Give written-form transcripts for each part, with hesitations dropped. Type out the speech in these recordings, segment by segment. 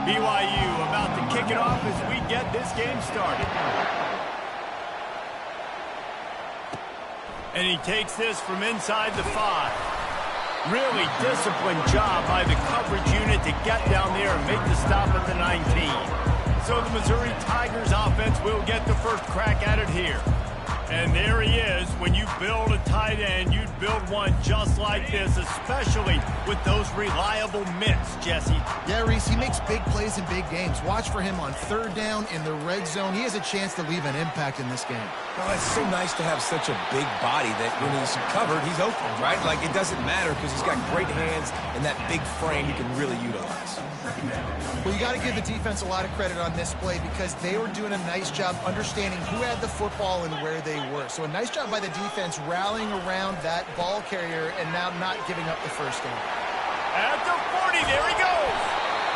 BYU about to kick it off as we get this game started. And he takes this from inside the 5. Really disciplined job by the coverage unit to get down there and make the stop at the 19. So the Missouri Tigers offense will get the first crack at it here. And there he is. When you build a tight end, you'd build one just like this, especially with those reliable mitts, Jesse. Yeah, Reese, he makes big plays in big games. Watch for him on third down in the red zone. He has a chance to leave an impact in this game. Well, it's so nice to have such a big body that when he's covered, he's open, right? Like, it doesn't matter because he's got great hands and that big frame he can really utilize. Well, you got to give the defense a lot of credit on this play because they were doing a nice job understanding who had the football and where they were. So a nice job by the defense rallying around that ball carrier and now not giving up the first down. At the 40, there he goes.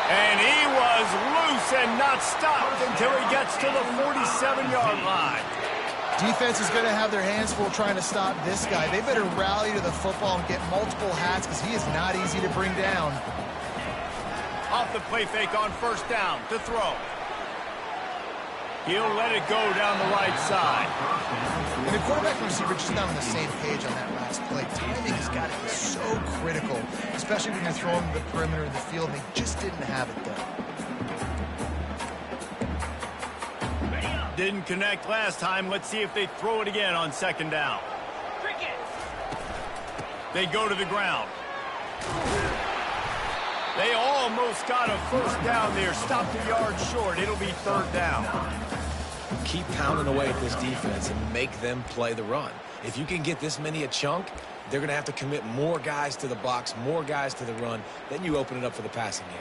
And he was loose and not stopped until he gets to the 47-yard line. Defense is going to have their hands full trying to stop this guy. They better rally to the football and get multiple hats because he is not easy to bring down. Off the play fake on first down to throw. He'll let it go down the right side. And the quarterback and receiver just not on the same page on that last play. Timing has got to be so critical, especially when you're throwing to the perimeter of the field. They just didn't have it there. Didn't connect last time. Let's see if they throw it again on second down. They go to the ground. They almost got a first down there. Stopped a yard short. It'll be third down. Keep pounding away at this defense and make them play the run. If you can get this many a chunk, they're going to have to commit more guys to the box, more guys to the run. Then you open it up for the passing game.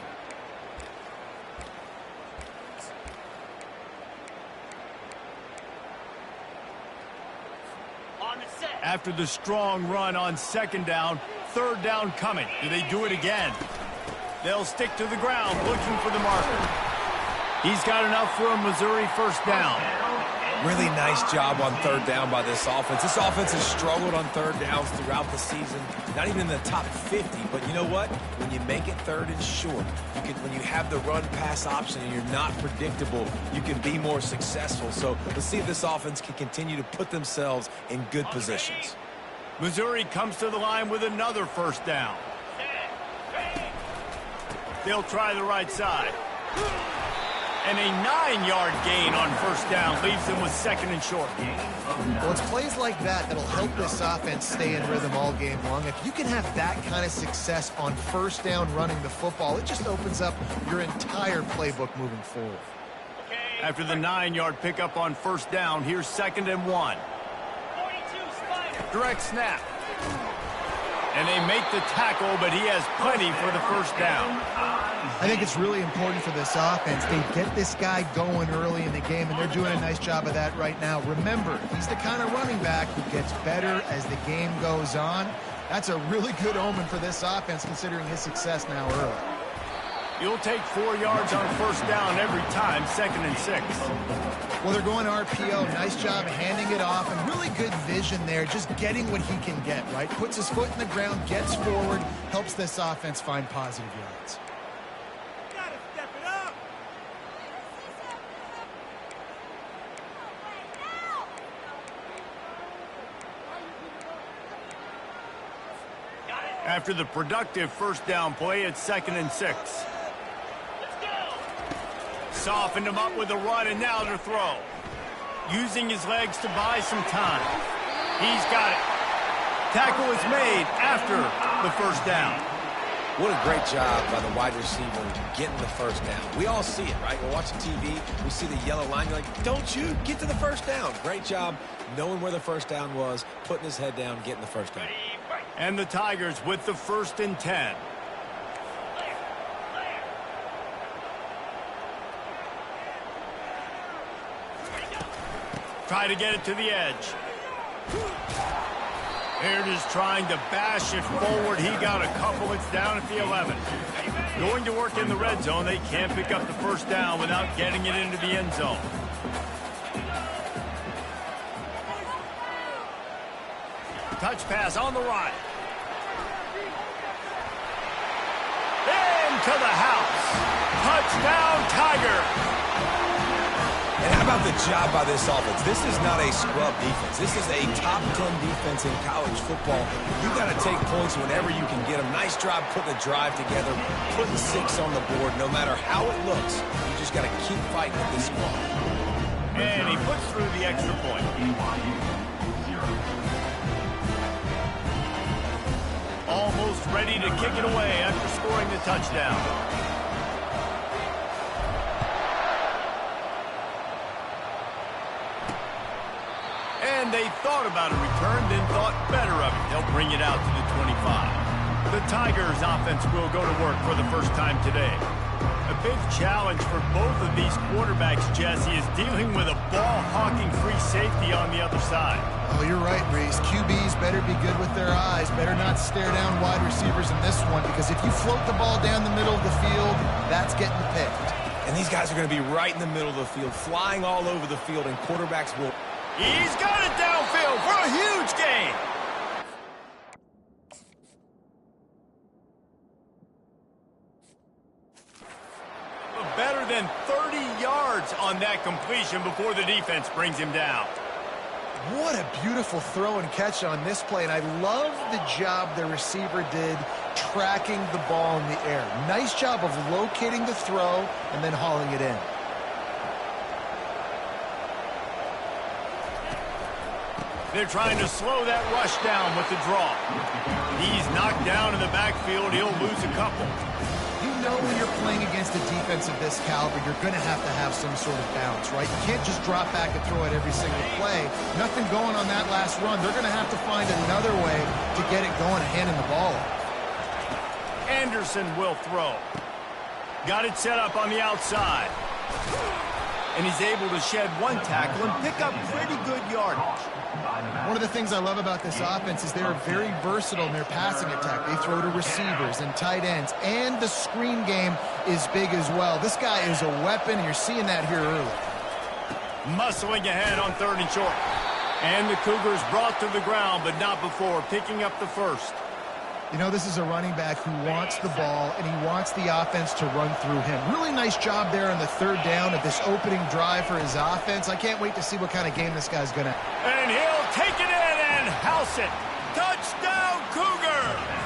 After the strong run on second down, third down coming. Do they do it again? They'll stick to the ground looking for the marker. He's got enough for a Missouri first down. Really nice job on third down by this offense. This offense has struggled on third downs throughout the season. Not even in the top 50, but you know what? When you make it third and short, when you have the run-pass option and you're not predictable, you can be more successful. So let's see if this offense can continue to put themselves in good positions. Missouri comes to the line with another first down. They'll try the right side. And a 9-yard gain on first down leaves them with second and short. Well, it's plays like that that'll help this offense stay in rhythm all game long. If you can have that kind of success on first down running the football, it just opens up your entire playbook moving forward. After the 9-yard pickup on first down, here's second and 1. Direct snap. And they make the tackle, but he has plenty for the first down. I think it's really important for this offense. They get this guy going early in the game, and they're doing a nice job of that right now. Remember, he's the kind of running back who gets better as the game goes on. That's a really good omen for this offense, considering his success now early. You'll take 4 yards on first down every time, second and 6. Well, they're going RPO. Nice job handing it off, and really good vision there, just getting what he can get, right? Puts his foot in the ground, gets forward, helps this offense find positive yards. After the productive first down play, it's second and 6. Softened him up with a run, and now to throw. Using his legs to buy some time. He's got it. Tackle is made after the first down. What a great job by the wide receiver getting the first down. We all see it, right? We're watching TV. We see the yellow line. You're like, don't shoot. Get to the first down. Great job knowing where the first down was, putting his head down, getting the first down. And the Tigers with the first and 10. Try to get it to the edge. Here it is trying to bash it forward. He got a couple. It's down at the 11. Going to work in the red zone. They can't pick up the first down without getting it into the end zone. Touch pass on the right. Into the house. Touchdown, Tiger! And how about the job by this offense? This is not a scrub defense. This is a top 10 defense in college football. You got to take points whenever you can get them. Nice job putting a drive together, putting 6 on the board. No matter how it looks, you just got to keep fighting with this squad. And he puts through the extra point. Almost ready to kick it away after scoring the touchdown. And they thought about a return, then thought better of it. They'll bring it out to the 25. The Tigers offense will go to work for the first time today. A big challenge for both of these quarterbacks, Jesse, is dealing with a ball-hawking free safety on the other side. Oh, you're right, Reese. QBs better be good with their eyes. Better not stare down wide receivers in this one, because if you float the ball down the middle of the field, that's getting picked. And these guys are going to be right in the middle of the field, flying all over the field, and quarterbacks will... He's got it downfield for a huge gain. Better than 30 yards on that completion before the defense brings him down. What a beautiful throw and catch on this play, and I love the job the receiver did tracking the ball in the air. Nice job of locating the throw and then hauling it in. They're trying to slow that rush down with the draw. He's knocked down in the backfield. He'll lose a couple. You know when you're playing against a defense of this caliber, you're going to have some sort of bounce, right? You can't just drop back and throw it every single play. Nothing going on that last run. They're going to have to find another way to get it going, handing the ball off. Anderson will throw. Got it set up on the outside. And he's able to shed one tackle and pick up pretty good yardage. One of the things I love about this offense is they're very versatile in their passing attack. They throw to receivers and tight ends, and the screen game is big as well. This guy is a weapon, and you're seeing that here early. Muscling ahead on 3rd and short. And the Cougars brought to the ground, but not before picking up the first. You know, this is a running back who wants the ball, and he wants the offense to run through him. Really nice job there on the 3rd down of this opening drive for his offense. I can't wait to see what kind of game this guy's going to have. And he'll take it in and house it. Touchdown, Cougar!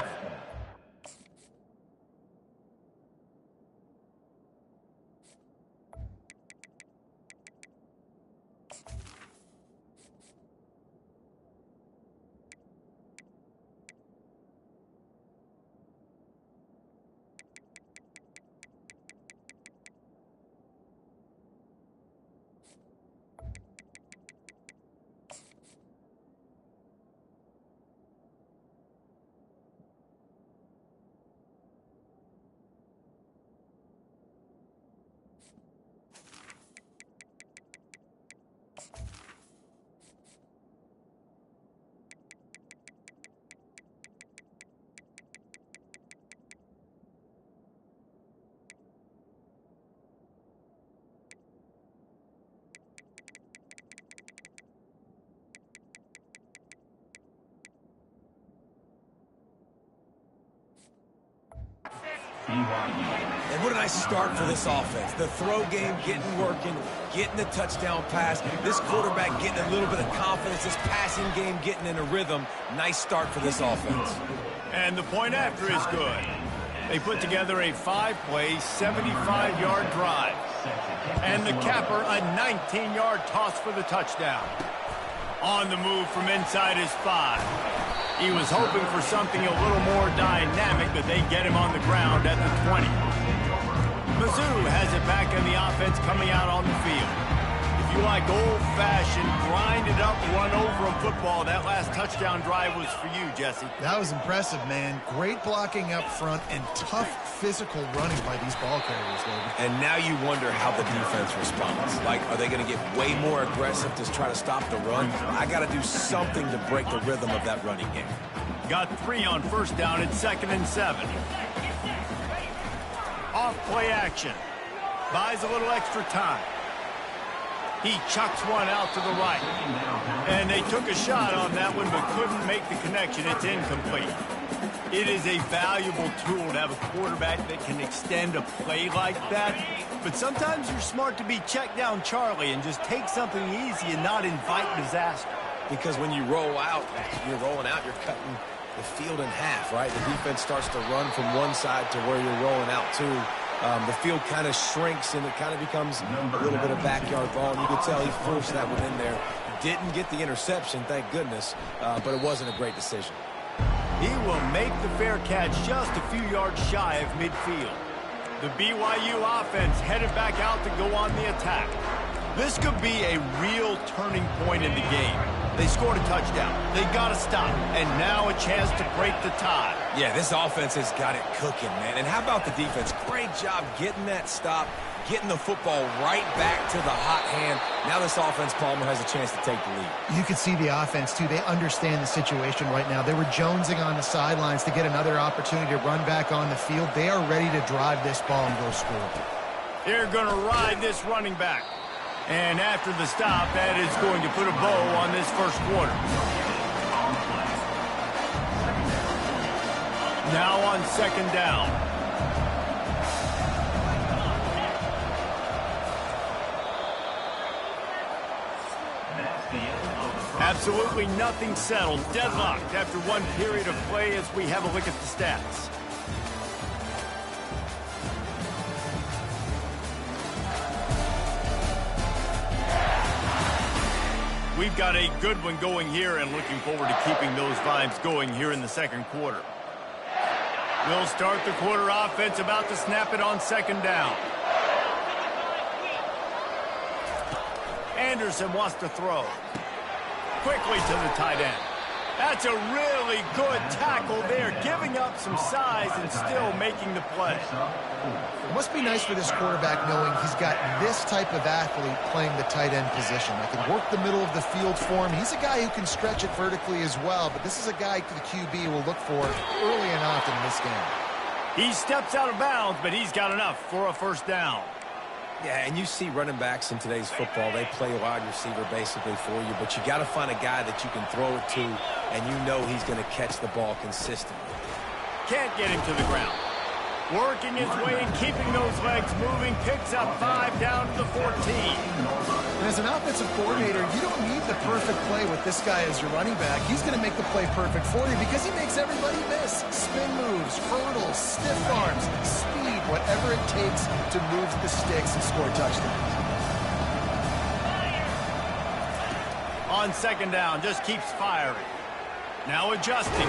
And what a nice start for this offense. The throw game getting working, getting the touchdown pass. This quarterback getting a little bit of confidence. This passing game getting in a rhythm. Nice start for this offense. And the point after is good. They put together a 5-play, 75-yard drive. And the capper, a 19-yard toss for the touchdown. On the move from inside his 5. He was hoping for something a little more dynamic, but they get him on the ground at the 20. Mizzou has it back in the offense coming out on the field. If you like old-fashioned, grind-it-up, run-over-'em football, that last touchdown drive was for you, Jesse. That was impressive, man. Great blocking up front and tough physical running by these ball carriers, David. And now you wonder how the defense responds. Like, are they going to get way more aggressive to try to stop the run? I got to do something to break the rhythm of that running game. Got 3 on 1st down at 2nd and 7. Off play action. Buys a little extra time. He chucks one out to the right. And they took a shot on that one but couldn't make the connection. It's incomplete. It is a valuable tool to have a quarterback that can extend a play like that. But sometimes you're smart to be check down Charlie and just take something easy and not invite disaster. Because when you roll out, you're cutting the field in half, right? The defense starts to run from one side to where you're rolling out to. The field kind of shrinks, and it kind of becomes a little bit of backyard ball. And you could tell he forced that one in there. Didn't get the interception, thank goodness, but it wasn't a great decision. He will make the fair catch just a few yards shy of midfield. The BYU offense headed back out to go on the attack. This could be a real turning point in the game. They scored a touchdown. They got to stop. And now a chance to break the tie. Yeah, this offense has got it cooking, man. And how about the defense? Great job getting that stop, getting the football right back to the hot hand. Now this offense, Palmer, has a chance to take the lead. You can see the offense, too. They understand the situation right now. They were jonesing on the sidelines to get another opportunity to run back on the field. They are ready to drive this ball and go score. They're going to ride this running back. And after the stop, that is going to put a bow on this first quarter. Now on second down. Absolutely nothing settled. Deadlocked after one period of play as we have a look at the stats. We've got a good one going here and looking forward to keeping those vibes going here in the second quarter. We'll start the quarter offense, about to snap it on second down. Anderson wants to throw. Quickly to the tight end. That's a really good tackle there, giving up some size and still making the play. It must be nice for this quarterback knowing he's got this type of athlete playing the tight end position. That can work the middle of the field for him. He's a guy who can stretch it vertically as well, but this is a guy the QB will look for early and often in this game. He steps out of bounds, but he's got enough for a first down. Yeah, and you see running backs in today's football, they play wide receiver basically for you, but you got to find a guy that you can throw it to, and you know he's going to catch the ball consistently. Can't get him to the ground. Working his way and keeping those legs moving, picks up 5 down to the 14. And as an offensive coordinator, you don't need the perfect play with this guy as your running back. He's going to make the play perfect for you because he makes everybody miss. Spin moves, hurdles, stiff arms, speed, whatever it takes to move the sticks and score touchdowns. On second down, just keeps firing. Now adjusting.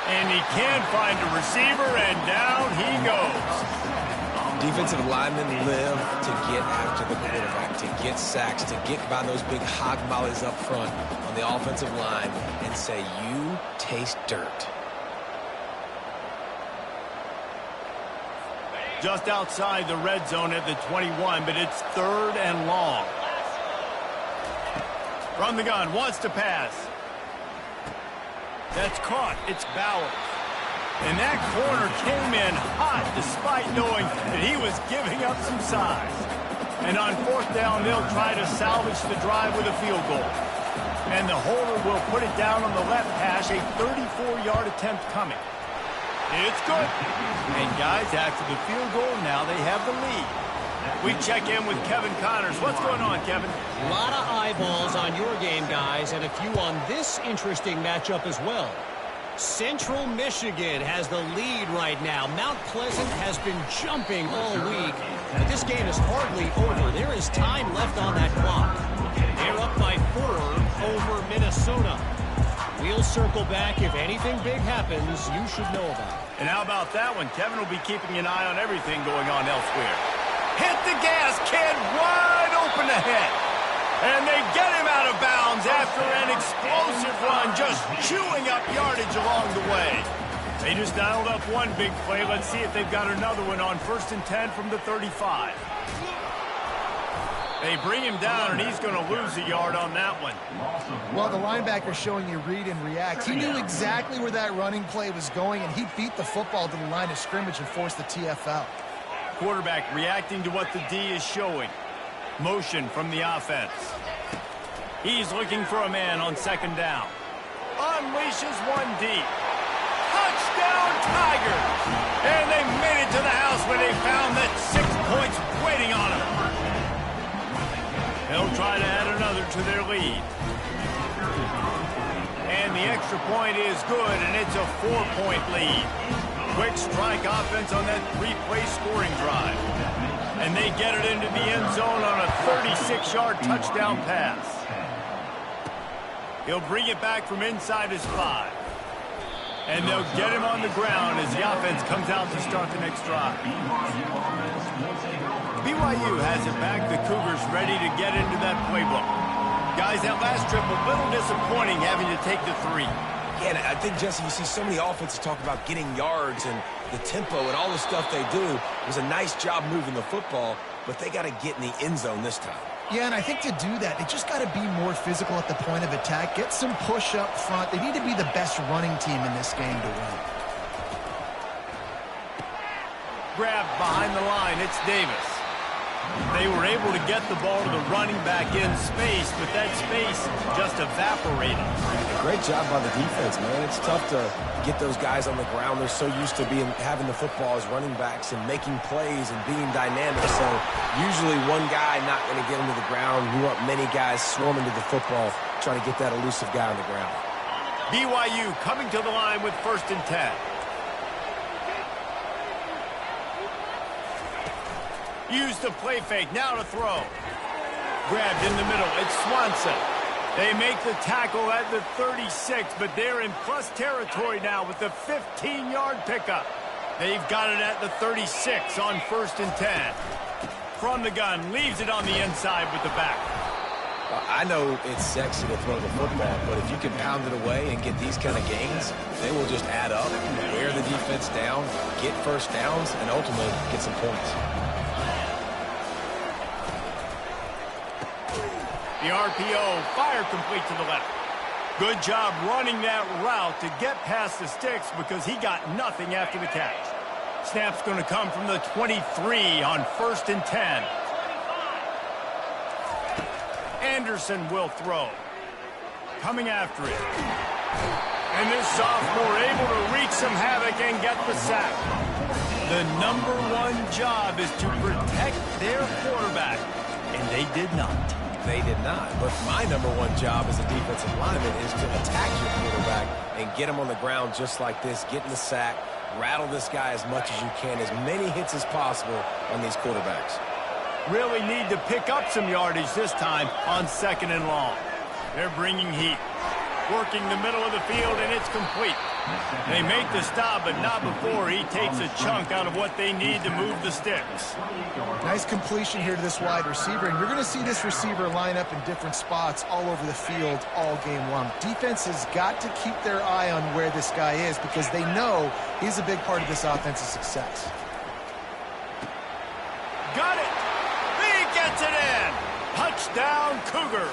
And he can find a receiver, and down he goes. Defensive linemen live to get after the quarterback, to get sacks, to get by those big hog mollies up front on the offensive line and say, you taste dirt. Just outside the red zone at the 21, but it's third and long. From the gun, wants to pass. That's caught. It's Bauer. And that corner came in hot despite knowing that he was giving up some size. And on fourth down, they'll try to salvage the drive with a field goal. And the holder will put it down on the left hash, a 34-yard attempt coming. It's good. And guys, after the field goal, now they have the lead. We check in with Kevin Connors. What's going on, Kevin? A lot of eyeballs on your game, guys, and a few on this interesting matchup as well. Central Michigan has the lead right now. Mount Pleasant has been jumping all week, but this game is hardly over. There is time left on that clock. They're up by 4 over Minnesota. We'll circle back. If anything big happens, you should know about it. And how about that one? Kevin will be keeping an eye on everything going on elsewhere. Hit the gas, kid, wide open ahead. And they get him out of bounds after an explosive run, just chewing up yardage along the way. They just dialed up one big play. Let's see if they've got another one on 1st and 10 from the 35. They bring him down, and he's going to lose a yard on that one. Well, the linebacker showing you read and react. He knew exactly where that running play was going, and he beat the football to the line of scrimmage and forced the TFL. Quarterback reacting to what the D is showing. Motion from the offense. He's looking for a man on second down. Unleashes one deep. Tigers. And they made it to the house when they found that 6 points waiting on them. They'll try to add another to their lead. And the extra point is good, and it's a 4-point lead. Quick strike offense on that 3-play scoring drive. And they get it into the end zone on a 36-yard touchdown pass. He'll bring it back from inside his 5. And they'll get him on the ground as the offense comes out to start the next drive. BYU has it back. The Cougars ready to get into that playbook. Guys, that last trip, a little disappointing having to take the 3. Yeah, and I think, Jesse, you see so many offenses talk about getting yards and the tempo and all the stuff they do. It was a nice job moving the football, but they got to get in the end zone this time. Yeah, and I think to do that, they just got to be more physical at the point of attack. Get some push up front. They need to be the best running team in this game to win. Grabbed behind the line. It's Davis. They were able to get the ball to the running back in space, but that space just evaporated. Great job by the defense, man. It's tough to get those guys on the ground. They're so used to having the football as running backs and making plays and being dynamic. So usually one guy not going to get them to the ground. You want many guys swarming to the football, trying to get that elusive guy on the ground. BYU coming to the line with 1st and 10. Use the play fake. Now to throw. Grabbed in the middle. It's Swanson. They make the tackle at the 36, but they're in plus territory now with the 15-yard pickup. They've got it at the 36 on 1st and 10. From the gun, leaves it on the inside with the back. I know it's sexy to throw the football, but if you can pound it away and get these kind of gains, they will just add up, wear the defense down, get first downs, and ultimately get some points. The RPO, fire complete to the left. Good job running that route to get past the sticks because he got nothing after the catch. Snap's going to come from the 23 on 1st and 10. Anderson will throw. Coming after it. And this sophomore able to wreak some havoc and get the sack. The #1 job is to protect their quarterback, and they did not. They did not. But my #1 job as a defensive lineman is to attack your quarterback and get him on the ground just like this, get in the sack, rattle this guy as much as you can, as many hits as possible on these quarterbacks. Really need to pick up some yardage this time on 2nd and long. They're bringing heat. Working the middle of the field, and it's complete. They make the stop, but not before he takes a chunk out of what they need to move the sticks. Nice completion here to this wide receiver, and you're going to see this receiver line up in different spots all over the field all game long. Defense has got to keep their eye on where this guy is because they know he's a big part of this offense's success. Got it! He gets it in! Touchdown, Cougars!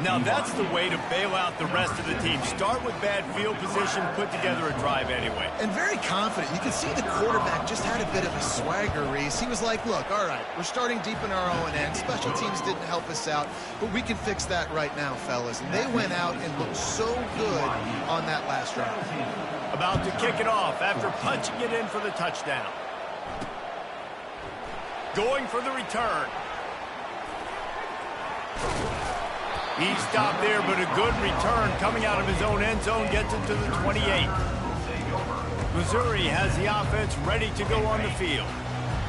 Now that's the way to bail out the rest of the team. Start with bad field position, put together a drive anyway. And very confident. You can see the quarterback just had a bit of a swagger, Reese. He was like, look, all right, we're starting deep in our own end. Special teams didn't help us out, but we can fix that right now, fellas. And they went out and looked so good on that last drive. About to kick it off after punching it in for the touchdown. Going for the return. He stopped there, but a good return coming out of his own end zone gets it to the 28. Missouri has the offense ready to go on the field.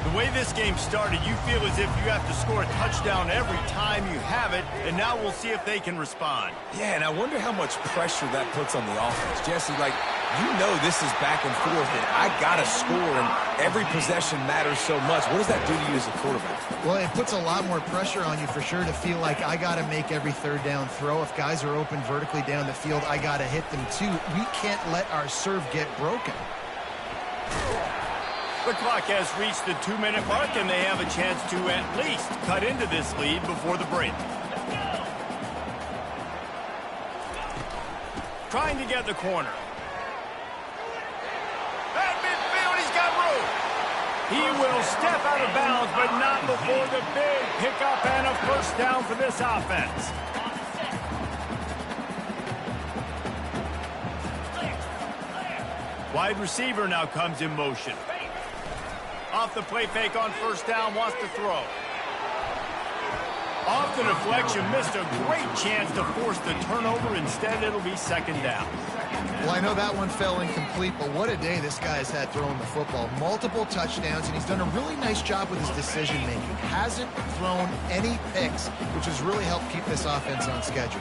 The way this game started, you feel as if you have to score a touchdown every time you have it, and now we'll see if they can respond. Yeah, and I wonder how much pressure that puts on the offense. Jesse, like, you know this is back and forth, and I got to score, and every possession matters so much. What does that do to you as a quarterback? Well, it puts a lot more pressure on you for sure to feel like I got to make every third down throw. If guys are open vertically down the field, I got to hit them too. We can't let our serve get broken. The clock has reached the 2-minute mark, and they have a chance to at least cut into this lead before the break. Trying to get the corner. At midfield, he's got room. He will step out of bounds, but not before the big pickup and a first down for this offense. Wide receiver now comes in motion. Off the play fake on first down, wants to throw. Off the deflection, missed a great chance to force the turnover. Instead, it'll be second down. Well, I know that one fell incomplete, but what a day this guy has had throwing the football. Multiple touchdowns, and he's done a really nice job with his decision-making. Hasn't thrown any picks, which has really helped keep this offense on schedule.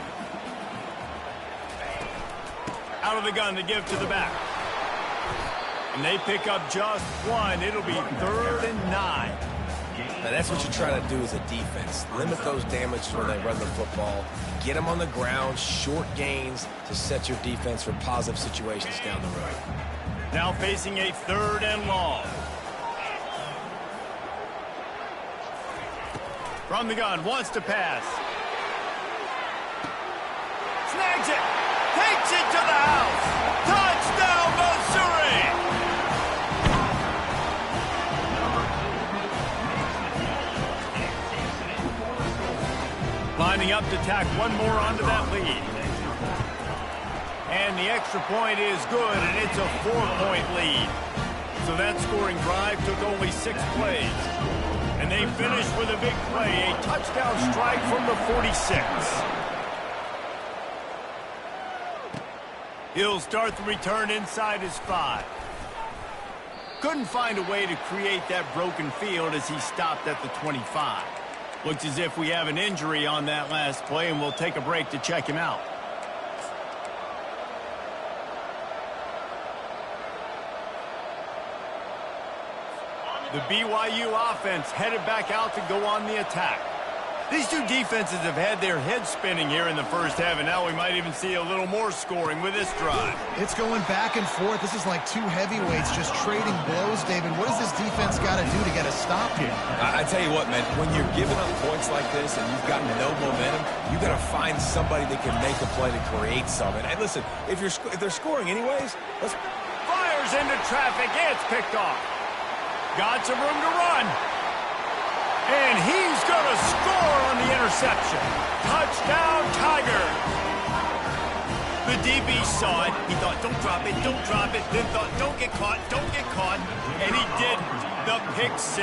Out of the gun to give to the back. And they pick up just one. It'll be 3rd and 9. Now, that's what you try to do as a defense. Limit those damages when they run the football. Get them on the ground, short gains to set your defense for positive situations down the road. Now facing a 3rd and long. From the gun, wants to pass. Snags it. Takes it to the house. Touchdown, Missouri! Lining up to tack one more onto that lead. And the extra point is good, and it's a 4-point lead. So that scoring drive took only 6 plays. And they finished with a big play, a touchdown strike from the 46. He'll start the return inside his 5. Couldn't find a way to create that broken field as he stopped at the 25. Looks as if we have an injury on that last play, and we'll take a break to check him out. The BYU offense headed back out to go on the attack. These two defenses have had their heads spinning here in the first half, and now we might even see a little more scoring with this drive. It's going back and forth. This is like two heavyweights just trading blows, David. What does this defense got to do to get a stop here? I tell you what, man, when you're giving up points like this and you've got no momentum, you got to find somebody that can make a play to create something. And listen, if they're scoring anyways, let's... Fires into traffic. It's picked off. Got some room to run. And he's going to score on the interception. Touchdown, Tigers. The DB saw it. He thought, don't drop it, don't drop it. Then thought, don't get caught, don't get caught. And he didn't. The pick 6.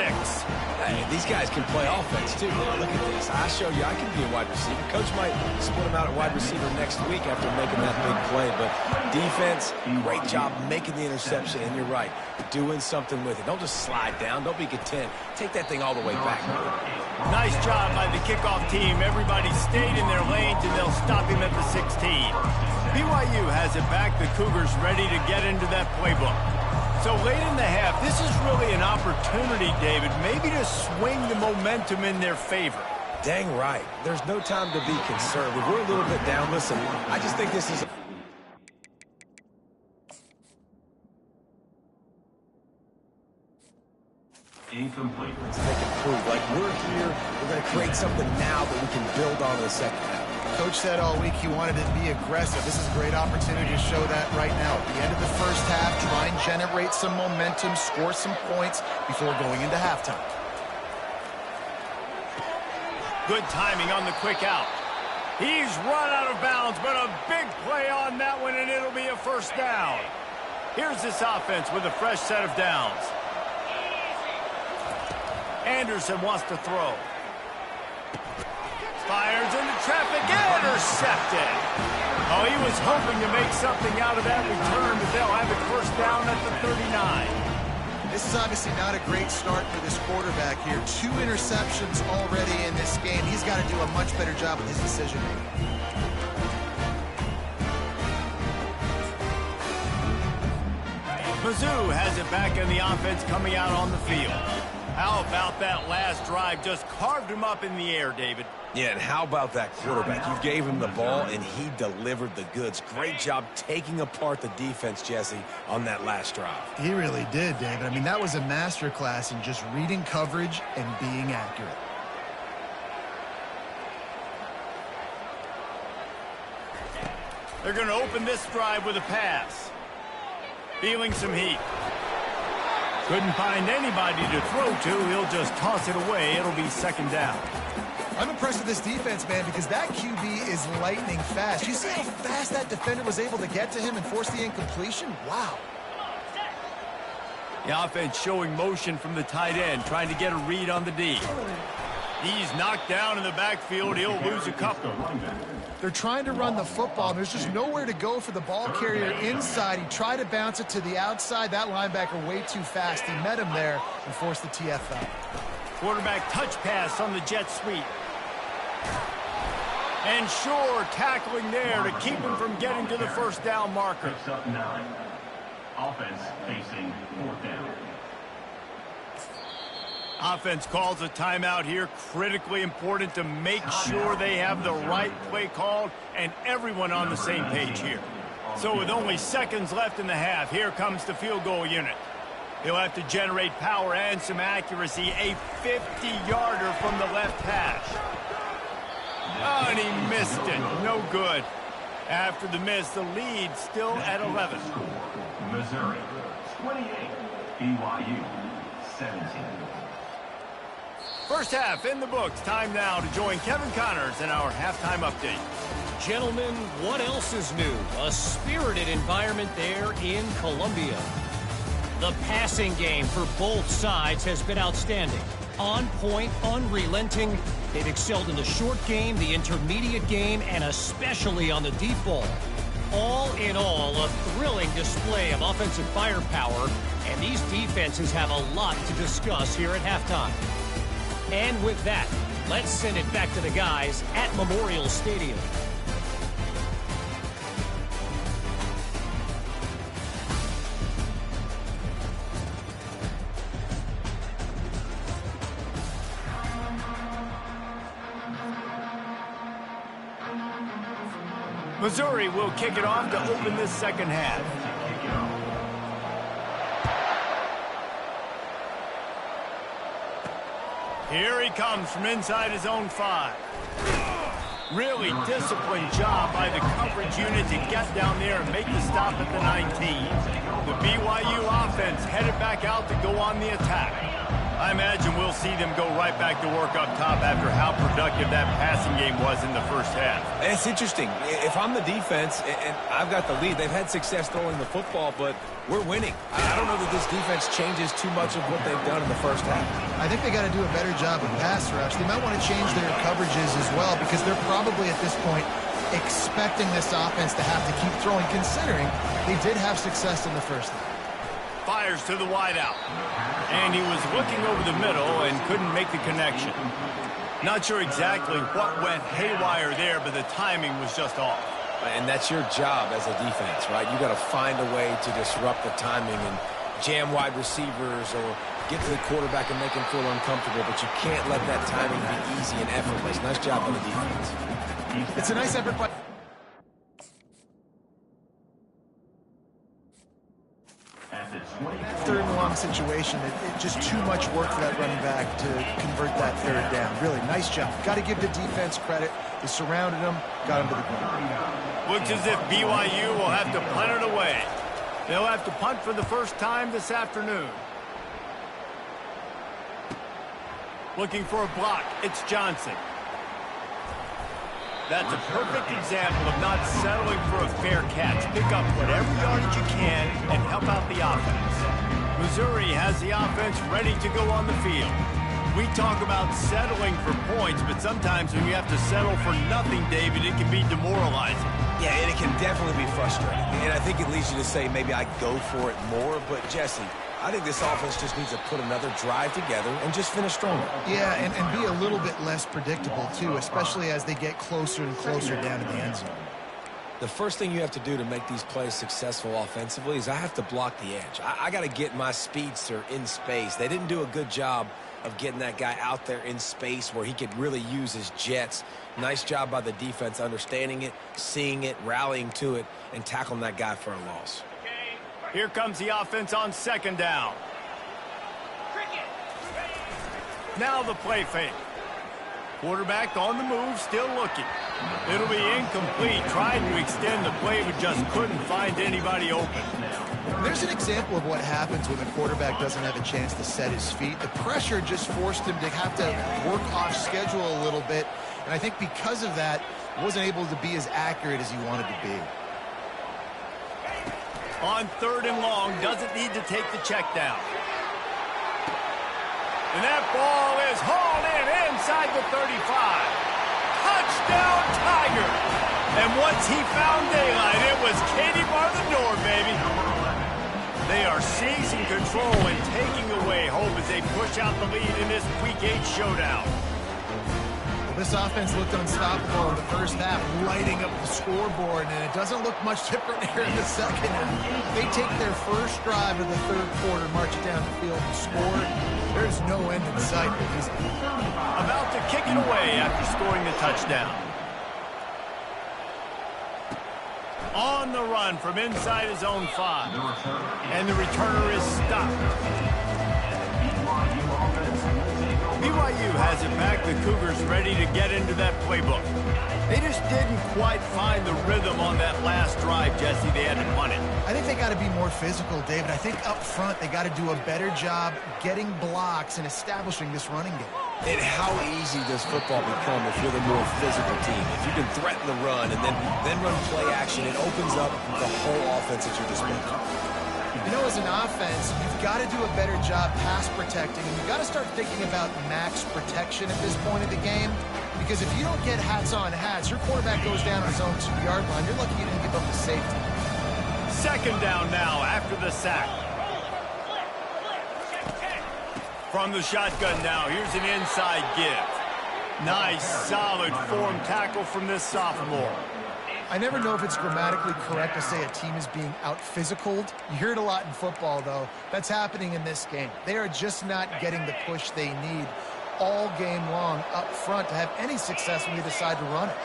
Hey, these guys can play offense, too. Now, look at this. I show you I can be a wide receiver. Coach might split him out at wide receiver next week after making that big play. But defense, great job making the interception. And you're right, doing something with it. Don't just slide down. Don't be content. Take that thing all the way back. Nice job by the kickoff team. Everybody stayed in their lanes, and they'll stop him at the 16. BYU has it back. The Cougars ready to get into that playbook. So late in the half, this is really an opportunity, David, maybe to swing the momentum in their favor. Dang right. There's no time to be concerned. If we're a little bit down, listen, I just think this is... Incomplete. They can prove, like, we're here, we're going to create something now that we can build on in the second half. Coach said all week he wanted to be aggressive. This is a great opportunity to show that right now. At the end of the first half, try and generate some momentum, score some points before going into halftime. Good timing on the quick out. He's run out of bounds, but a big play on that one, and it'll be a first down. Here's this offense with a fresh set of downs. Anderson wants to throw. Fires into traffic, intercepted. Oh, he was hoping to make something out of that return, but they'll have it first down at the 39. This is obviously not a great start for this quarterback here. 2 interceptions already in this game. He's got to do a much better job with his decision-making. Mizzou has it back in the offense coming out on the field. How about that last drive? Just carved him up in the air, David. Yeah, and how about that quarterback? You gave him the ball, and he delivered the goods. Great job taking apart the defense, Jesse, on that last drive. He really did, David. I mean, that was a masterclass in just reading coverage and being accurate. They're going to open this drive with a pass. Feeling some heat. Couldn't find anybody to throw to. He'll just toss it away. It'll be second down. I'm impressed with this defense, man, because that QB is lightning fast. You see how fast that defender was able to get to him and force the incompletion? Wow. The offense showing motion from the tight end, trying to get a read on the D. He's knocked down in the backfield. He'll lose a couple. They're trying to run the football, and there's just nowhere to go for the ball carrier inside. He tried to bounce it to the outside. That linebacker way too fast. He met him there and forced the TF out. Quarterback touch pass on the jet sweep. And Shore tackling there to keep him from getting to the first down marker. Picks up 9. Offense facing 4th down. Offense calls a timeout here. Critically important to make sure they have the right play called and everyone on the same page here. So with only seconds left in the half, here comes the field goal unit. He'll have to generate power and some accuracy. A 50-yarder from the left hash. Oh, and he missed it. No good. After the miss, the lead still at 11. Missouri 28, BYU 17. First half in the books. Time now to join Kevin Connors in our halftime update. Gentlemen, what else is new? A spirited environment there in Columbia. The passing game for both sides has been outstanding. On point, unrelenting. They've excelled in the short game, the intermediate game, and especially on the deep ball. All in all, a thrilling display of offensive firepower, and these defenses have a lot to discuss here at halftime. And with that, let's send it back to the guys at Memorial Stadium. Missouri will kick it off to open this second half. Here he comes from inside his own 5. Really disciplined job by the coverage unit to get down there and make the stop at the 19. The BYU offense headed back out to go on the attack. I imagine we'll see them go right back to work up top after how productive that passing game was in the first half. And it's interesting. If I'm the defense and I've got the lead, they've had success throwing the football, but we're winning. I don't know that this defense changes too much of what they've done in the first half. I think they got to do a better job of pass rush. They might want to change their coverages as well because they're probably at this point expecting this offense to have to keep throwing, considering they did have success in the first half. Fires to the wideout. And he was looking over the middle and couldn't make the connection. Not sure exactly what went haywire there, but the timing was just off. And that's your job as a defense, right? You got to find a way to disrupt the timing and jam wide receivers or get to the quarterback and make him feel uncomfortable, but you can't let that timing be easy and effortless. Nice job by the defense. It's a nice effort by... Third and long situation. It just too much work for that running back to convert that third down. Really nice job. Got to give the defense credit. They surrounded him, got him to the ground. Looks as if BYU will have to punt it away. They'll have to punt for the first time this afternoon. Looking for a block. It's Johnson. That's a perfect example of not settling for a fair catch. Pick up whatever yardage you can and help out the offense. Missouri has the offense ready to go on the field. We talk about settling for points, but sometimes when you have to settle for nothing, David, it can be demoralizing. Yeah, and it can definitely be frustrating. And I think it leads you to say maybe I go for it more. But, Jesse, I think this offense just needs to put another drive together and just finish stronger. Yeah, and be a little bit less predictable, too, especially as they get closer and closer down to the end zone. The first thing you have to do to make these plays successful offensively is I have to block the edge. I got to get my speedster in space. They didn't do a good job of getting that guy out there in space where he could really use his jets. Nice job by the defense understanding it, seeing it, rallying to it, and tackling that guy for a loss. Here comes the offense on second down. Now the play fake. Quarterback on the move, still looking. It'll be incomplete. Tried to extend the play, but just couldn't find anybody open. There's an example of what happens when the quarterback doesn't have a chance to set his feet. The pressure just forced him to have to work off schedule a little bit. And I think because of that, he wasn't able to be as accurate as he wanted to be. On 3rd and long, doesn't need to take the check down. And that ball is hauled in inside the 35. Touchdown, Tiger. And once he found daylight, it was Katie bar the door, baby. They are seizing control and taking away hope as they push out the lead in this Week 8 showdown. This offense looked unstoppable in the first half, lighting up the scoreboard, and it doesn't look much different here in the second half. They take their first drive of the 3rd quarter, march it down the field and score. There's no end in sight for these. About to kick it away after scoring the touchdown. On the run from inside his own 5. And the returner is stopped. BYU has it back. The Cougars ready to get into that playbook. They just didn't quite find the rhythm on that last drive, Jesse. They had to punt it. I think they got to be more physical, David. I think up front they got to do a better job getting blocks and establishing this running game. And how easy does football become if you're the more physical team? If you can threaten the run and then run play action, it opens up the whole offense at your disposal. You know, as an offense, you've got to do a better job pass protecting, and you've got to start thinking about max protection at this point of the game, because if you don't get hats on hats, your quarterback goes down on his own 2-yard line. You're lucky you didn't give up the safety. 2nd down now after the sack. From the shotgun now, here's an inside give. Nice, solid form tackle from this sophomore. I never know if it's grammatically correct to say a team is being out-physicaled. You hear it a lot in football, though. That's happening in this game. They are just not getting the push they need all game long up front to have any success when they decide to run it.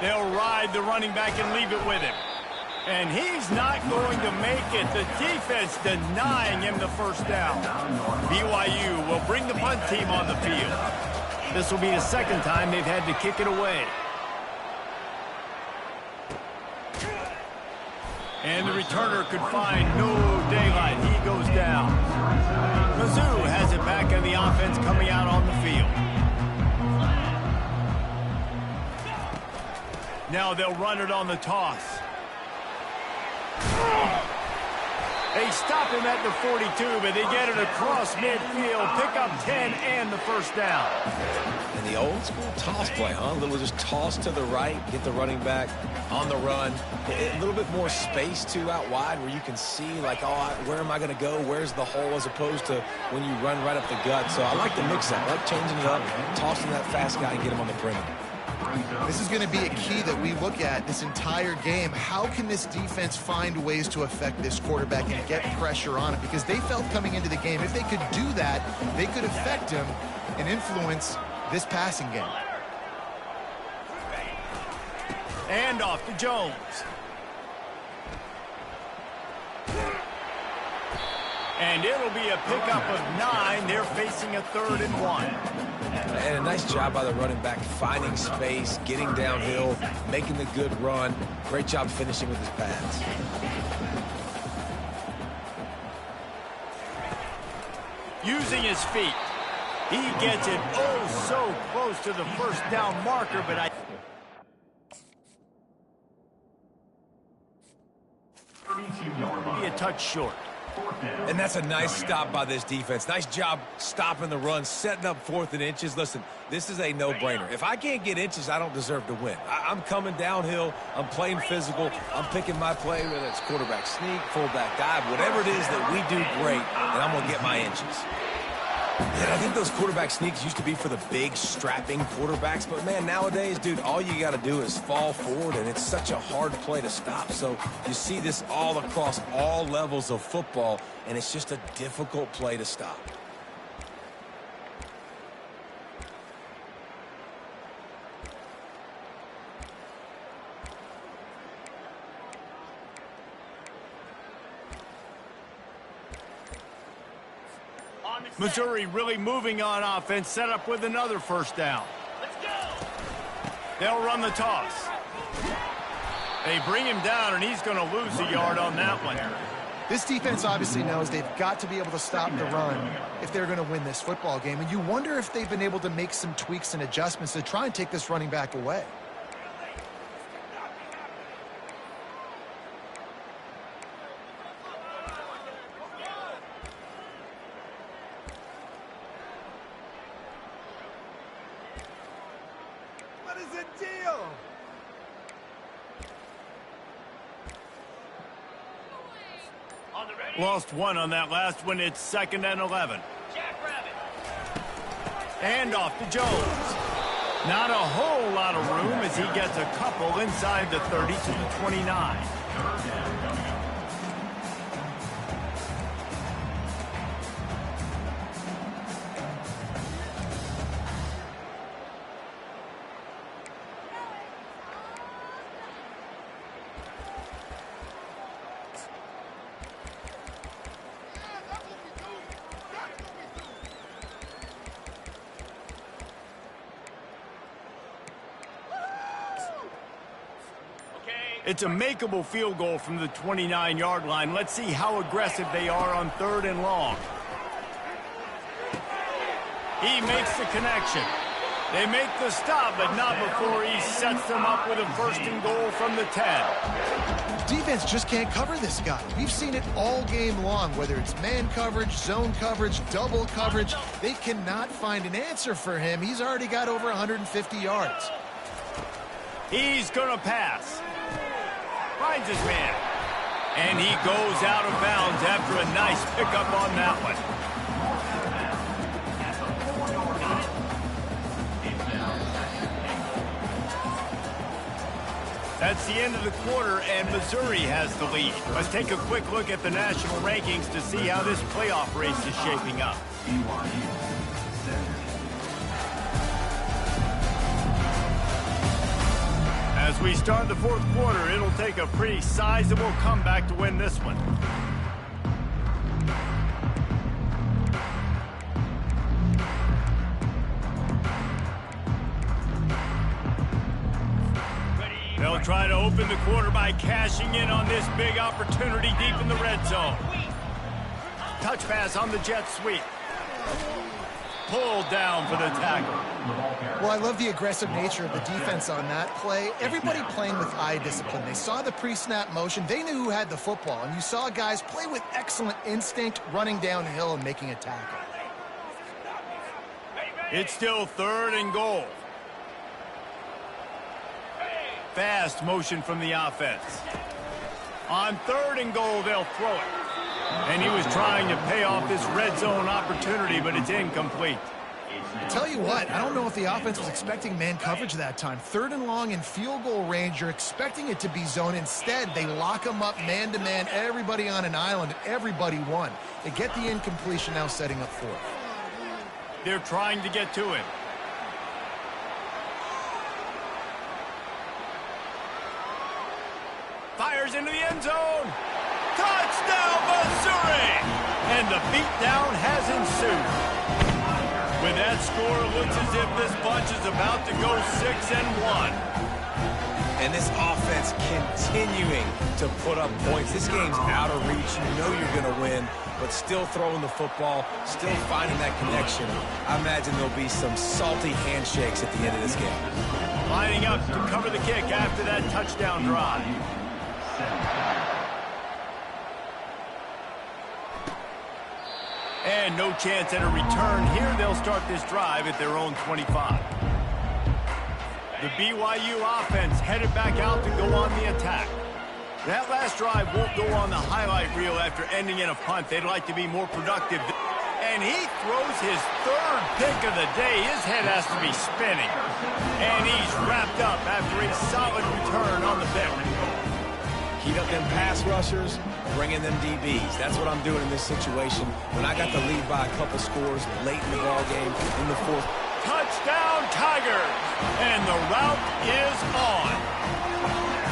They'll ride the running back and leave it with him. And he's not going to make it. The defense denying him the first down. BYU will bring the punt team on the field. This will be the 2nd time they've had to kick it away. And the returner could find no daylight. He goes down. Mizzou has it back on the offense coming out on the field. Now they'll run it on the toss. They stop him at the 42, but they get it across midfield, pick up 10 and the first down. And the old school toss play, huh? A little just toss to the right, get the running back on the run. A little bit more space, too, out wide where you can see, like, oh, where am I going to go? Where's the hole? As opposed to when you run right up the gut. So I like the mix-up. I like changing it up, tossing that fast guy and get him on the perimeter. This is going to be a key that we look at this entire game. How can this defense find ways to affect this quarterback and get pressure on him? Because they felt coming into the game, if they could do that, they could affect him and influence this passing game. And off to Jones. And it'll be a pickup of 9. They're facing a 3rd and 1. And a nice job by the running back, finding space, getting downhill, making the good run. Great job finishing with his pads. Using his feet. He gets it oh so close to the first down marker, but be a touch short. And that's a nice stop by this defense. Nice job stopping the run, setting up 4th and inches. Listen, this is a no-brainer. If I can't get inches, I don't deserve to win. I'm coming downhill. I'm playing physical. I'm picking my play, whether it's quarterback sneak, fullback dive, whatever it is that we do great, and I'm going to get my inches. And I think those quarterback sneaks used to be for the big, strapping quarterbacks. But, man, nowadays, dude, all you got to do is fall forward, and it's such a hard play to stop. So you see this all across all levels of football, and it's just a difficult play to stop. Missouri really moving on offense, set up with another first down. Let's go. They'll run the toss. They bring him down, and he's going to lose a yard on that one. This defense obviously knows they've got to be able to stop the run if they're going to win this football game. And you wonder if they've been able to make some tweaks and adjustments to try and take this running back away. is a deal. Lost one on that last one. It's 2nd and 11. And off to Jones. Not a whole lot of room as he gets a couple inside the 30 to the 29. It's a makeable field goal from the 29-yard line. Let's see how aggressive they are on 3rd and long. He makes the connection. They make the stop, but not before he sets them up with a 1st and goal from the 10. Defense just can't cover this guy. We've seen it all game long, whether it's man coverage, zone coverage, double coverage. They cannot find an answer for him. He's already got over 150 yards. He's going to pass. Finds his man. And he goes out of bounds after a nice pickup on that one. That's the end of the quarter, and Missouri has the lead. Let's take a quick look at the national rankings to see how this playoff race is shaping up. As we start the 4th quarter, it'll take a pretty sizable comeback to win this one. They'll try to open the quarter by cashing in on this big opportunity deep in the red zone. Touch pass on the jet sweep. Pulled down for the tackle. Well, I love the aggressive nature of the defense on that play. Everybody playing with eye discipline. They saw the pre-snap motion. They knew who had the football. And you saw guys play with excellent instinct, running downhill and making a tackle. It's still 3rd and goal. Fast motion from the offense. On 3rd and goal, they'll throw it. And he was trying to pay off this red zone opportunity, but it's incomplete. I tell you what, I don't know if the offense was expecting man coverage that time. 3rd and long in field goal range, you're expecting it to be zone. Instead, they lock them up man-to-man, everybody on an island, and everybody won. They get the incompletion now setting up 4th. They're trying to get to him. Fires into the end zone. Touchdown, Missouri! And the beatdown has ensued. With that score, it looks as if this bunch is about to go 6-1. And this offense continuing to put up points. This game's out of reach. You know you're going to win, but still throwing the football, still finding that connection. I imagine there'll be some salty handshakes at the end of this game. Lining up to cover the kick after that touchdown drive. And no chance at a return here. They'll start this drive at their own 25. The BYU offense headed back out to go on the attack. That last drive won't go on the highlight reel after ending in a punt. They'd like to be more productive. And he throws his 3rd pick of the day. His head has to be spinning. And he's wrapped up after a solid return on the pick. Heat up them pass rushers, bring in them DBs. That's what I'm doing in this situation. When I got the lead by a couple scores late in the ball game in the 4th. Touchdown, Tigers! And the route is on.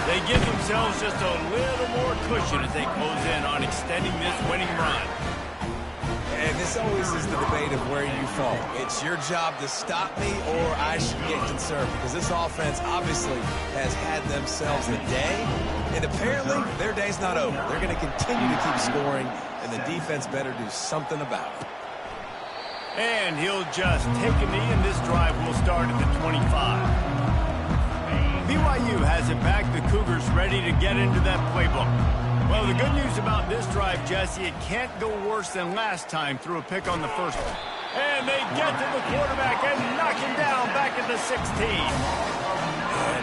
They give themselves just a little more cushion as they close in on extending this winning run. And this always is the debate of where you fall. It's your job to stop me or I should get concerned, because this offense obviously has had themselves a day, and apparently their day's not over. They're going to continue to keep scoring, and the defense better do something about it. And he'll just take a knee, and this drive will start at the 25. BYU has it back. The Cougars ready to get into that playbook. Well, the good news about this drive, Jesse, it can't go worse than last time through a pick on the first one. And they get to the quarterback and knock him down back at the 16.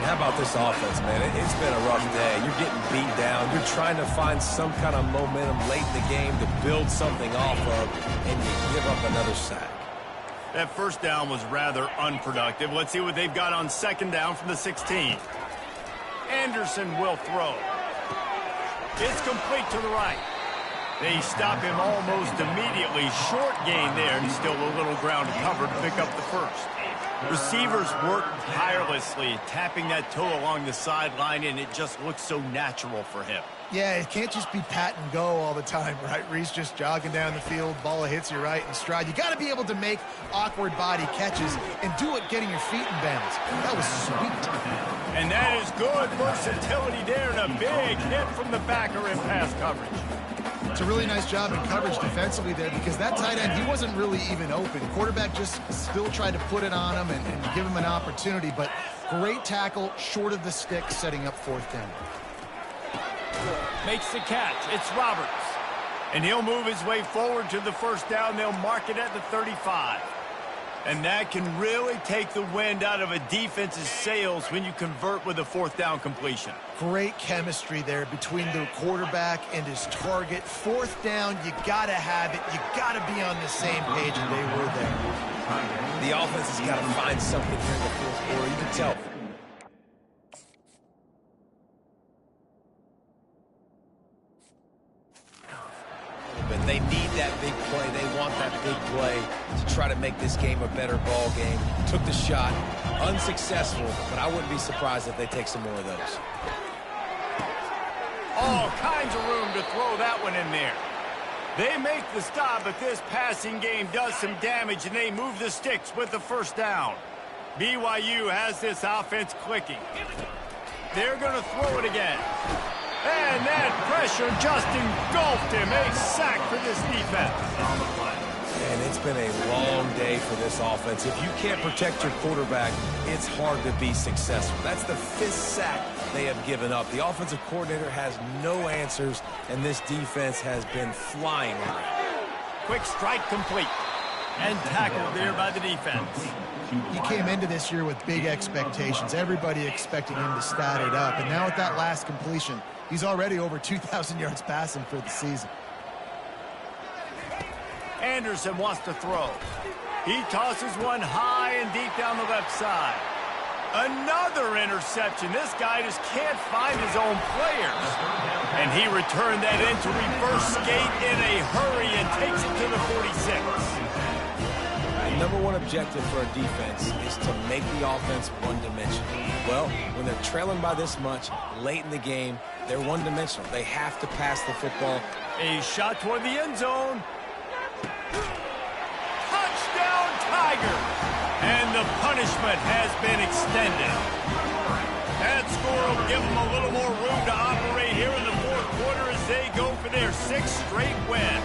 How about this offense, man? It's been a rough day. You're getting beat down. You're trying to find some kind of momentum late in the game to build something off of, and you give up another sack. That first down was rather unproductive. Let's see what they've got on second down from the 16. Anderson will throw. It's complete to the right. They stop him almost immediately. Short gain there, and still a little ground to cover to pick up the first. Receivers work tirelessly, tapping that toe along the sideline, and it just looks so natural for him. Yeah, it can't just be pat and go all the time, right? Reese just jogging down the field, ball hits you right in stride. You got to be able to make awkward body catches and do it getting your feet in bounds. That was sweet. And that is good versatility there, and a big hit from the backer in pass coverage. It's a really nice job in coverage defensively there because that tight end, he wasn't really even open. Quarterback just still tried to put it on him and give him an opportunity, but great tackle short of the stick, setting up fourth down. Makes the catch. It's Roberts. And he'll move his way forward to the first down. They'll mark it at the 35. And that can really take the wind out of a defense's sails when you convert with a fourth down completion. Great chemistry there between the quarterback and his target. Fourth down, you got to have it. You got to be on the same page, and they were there. The offense has got to find something here in the fourth quarter. You can tell. But they need that big play. They want that big play to try to make this game a better ball game. Took the shot, unsuccessful, but I wouldn't be surprised if they take some more of those. All kinds of room to throw that one in there. They make the stop, but this passing game does some damage, and they move the sticks with the first down. BYU has this offense clicking. They're going to throw it again. And that pressure just engulfed him. A sack for this defense. And it's been a long day for this offense. If you can't protect your quarterback, it's hard to be successful. That's the 5th sack they have given up. The offensive coordinator has no answers, and this defense has been flying around. Quick strike complete. And tackled there by the defense. He came into this year with big expectations. Everybody expecting him to stat it up. And now with that last completion, he's already over 2,000 yards passing for the season. Anderson wants to throw. He tosses one high and deep down the left side. Another interception. This guy just can't find his own players. And he returned that into reverse skate in a hurry and takes it to the 46. The number one objective for a defense is to make the offense one-dimensional. Well, when they're trailing by this much late in the game, they're one-dimensional. They have to pass the football. A shot toward the end zone. Touchdown, Tigers! And the punishment has been extended. That score will give them a little more room to operate here in the fourth quarter as they go for their 6th straight win.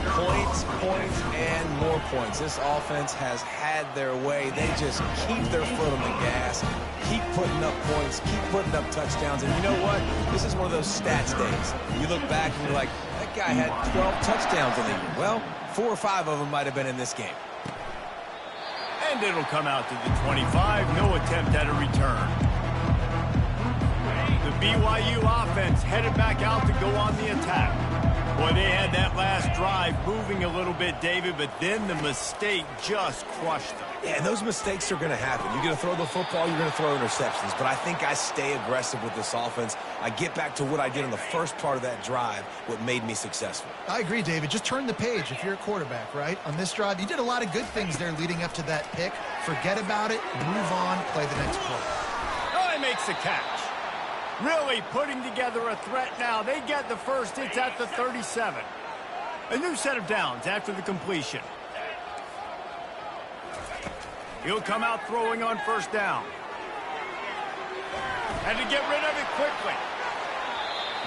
Points, points, and more points. This offense has had their way. They just keep their foot on the gas, keep putting up points, keep putting up touchdowns. And you know what? This is one of those stats days. You look back and you're like, that guy had 12 touchdowns in the year. Well, 4 or 5 of them might have been in this game. And it'll come out to the 25. No attempt at a return. The BYU offense headed back out to go on the attack. Boy, they had that last drive moving a little bit, David, but then the mistake just crushed them. Yeah, and those mistakes are going to happen. You're going to throw the football, you're going to throw interceptions. But I think I stay aggressive with this offense. I get back to what I did in the first part of that drive, what made me successful. I agree, David. Just turn the page if you're a quarterback, right? On this drive, you did a lot of good things there leading up to that pick. Forget about it, move on, play the next play. Oh, he makes the catch. Really putting together a threat now. They get the first. It's at the 37. A new set of downs after the completion. He'll come out throwing on first down. Had to get rid of it quickly.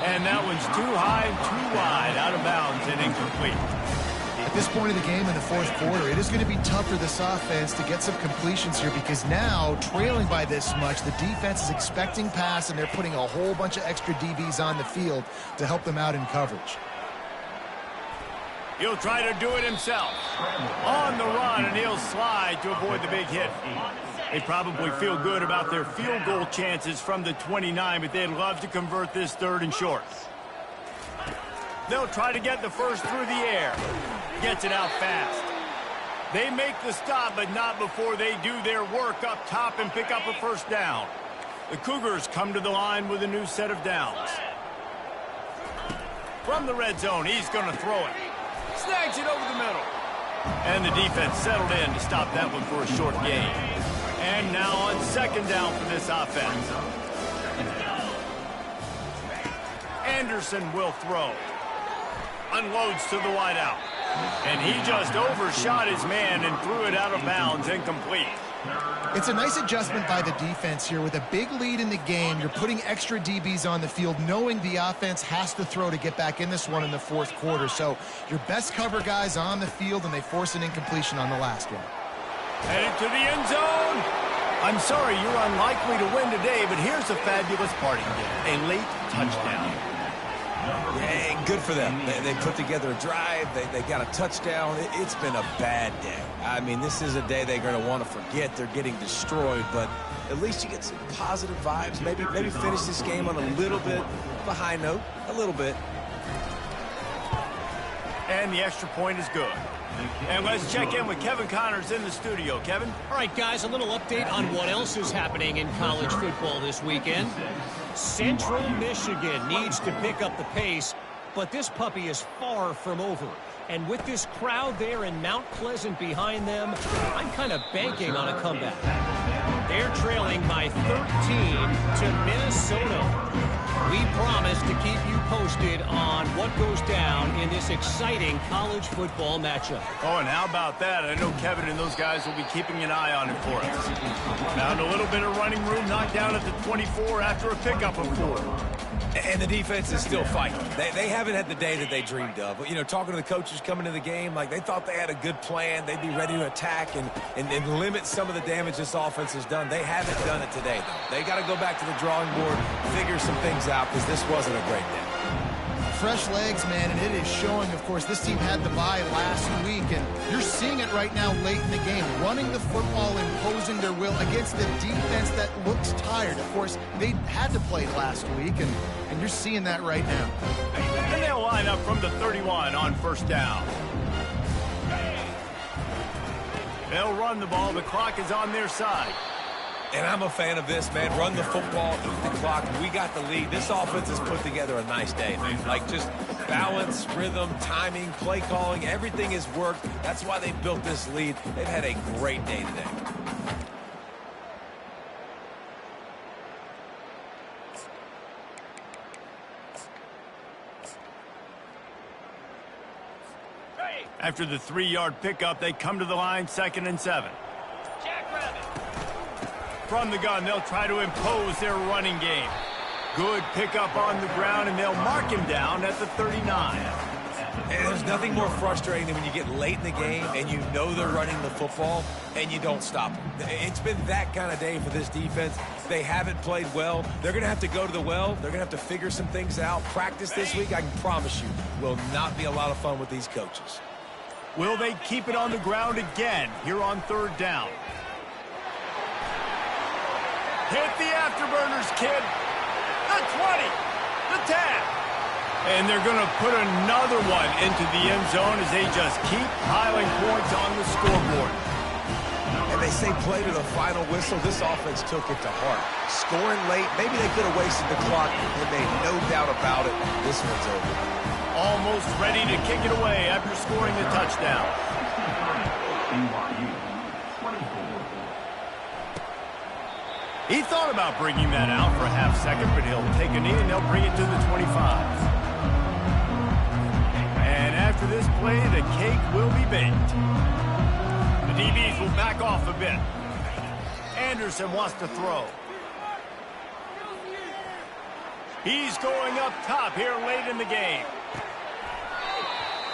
And that one's too high and too wide, out of bounds and incomplete. At this point of the game in the fourth quarter, it is going to be tough for this offense to get some completions here because now, trailing by this much, the defense is expecting pass, and they're putting a whole bunch of extra DBs on the field to help them out in coverage. He'll try to do it himself. On the run, and he'll slide to avoid the big hit. They probably feel good about their field goal chances from the 29, but they'd love to convert this 3rd and short. They'll try to get the first through the air. Gets it out fast. They make the stop, but not before they do their work up top and pick up a first down. The Cougars come to the line with a new set of downs. From the red zone, he's going to throw it. Snags it over the middle. And the defense settled in to stop that one for a short gain. And now on 2nd down for this offense. Anderson will throw. Unloads to the wideout. And he just overshot his man and threw it out of bounds, incomplete. It's a nice adjustment by the defense here. With a big lead in the game, you're putting extra DBs on the field, knowing the offense has to throw to get back in this one in the 4th quarter. So your best cover guys on the field, and they force an incompletion on the last one. Headed to the end zone. I'm sorry, you're unlikely to win today, but here's a fabulous parting gift. A late touchdown. Yeah, good for them. They put together a drive. They got a touchdown. It's been a bad day. I mean, this is a day they're going to want to forget. They're getting destroyed, but at least you get some positive vibes. Maybe finish this game on a little bit of a high note. A little bit. And the extra point is good. And let's check in with Kevin Connors in the studio. Kevin? All right, guys, a little update on what else is happening in college football this weekend. Central Michigan needs to pick up the pace, but this puppy is far from over. And with this crowd there in Mount Pleasant behind them, I'm kind of banking on a comeback. They're trailing by 13 to Minnesota. We promise to keep you posted on what goes down in this exciting college football matchup. Oh, and how about that? I know Kevin and those guys will be keeping an eye on it for us. Found a little bit of running room, knocked down at the 24 after a pickup of 4. And the defense is still fighting. They haven't had the day that they dreamed of. But, you know, talking to the coaches coming to the game, like they thought they had a good plan. They'd be ready to attack and limit some of the damage this offense has done. They haven't done it today, though. They got to go back to the drawing board, figure some things out, because this wasn't a great day. Fresh legs, man, and it is showing. Of course, this team had the bye last week, and you're seeing it right now late in the game. Running the football, imposing their will against the defense that looks tired. Of course, they had to play last week, and you're seeing that right now. And they'll line up from the 31 on 1st down. They'll run the ball. The clock is on their side. And I'm a fan of this, man. Run the football, eat the clock. We got the lead. This offense has put together a nice day, man. Like just balance, rhythm, timing, play calling, everything has worked. That's why they built this lead. They've had a great day today. After the 3-yard pickup, they come to the line, 2nd and 7. From the gun, they'll try to impose their running game. Good pickup on the ground, and they'll mark him down at the 39. And there's nothing more frustrating than when you get late in the game and you know they're running the football and you don't stop them. It's been that kind of day for this defense. They haven't played well. They're going to have to go to the well. They're going to have to figure some things out. Practice this week, I can promise you, will not be a lot of fun with these coaches. Will they keep it on the ground again here on 3rd down? Hit the afterburners, kid. The 20. The 10. And they're going to put another one into the end zone as they just keep piling points on the scoreboard. And they say play to the final whistle. This offense took it to heart. Scoring late, maybe they could have wasted the clock, and made no doubt about it. This one's over. Almost ready to kick it away after scoring the touchdown. BYU, 24. He thought about bringing that out for a half second, but he'll take a knee and they'll bring it to the 25. And after this play, the cake will be baked. The DBs will back off a bit. Anderson wants to throw. He's going up top here late in the game.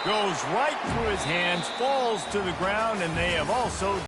Goes right through his hands, falls to the ground, and they have also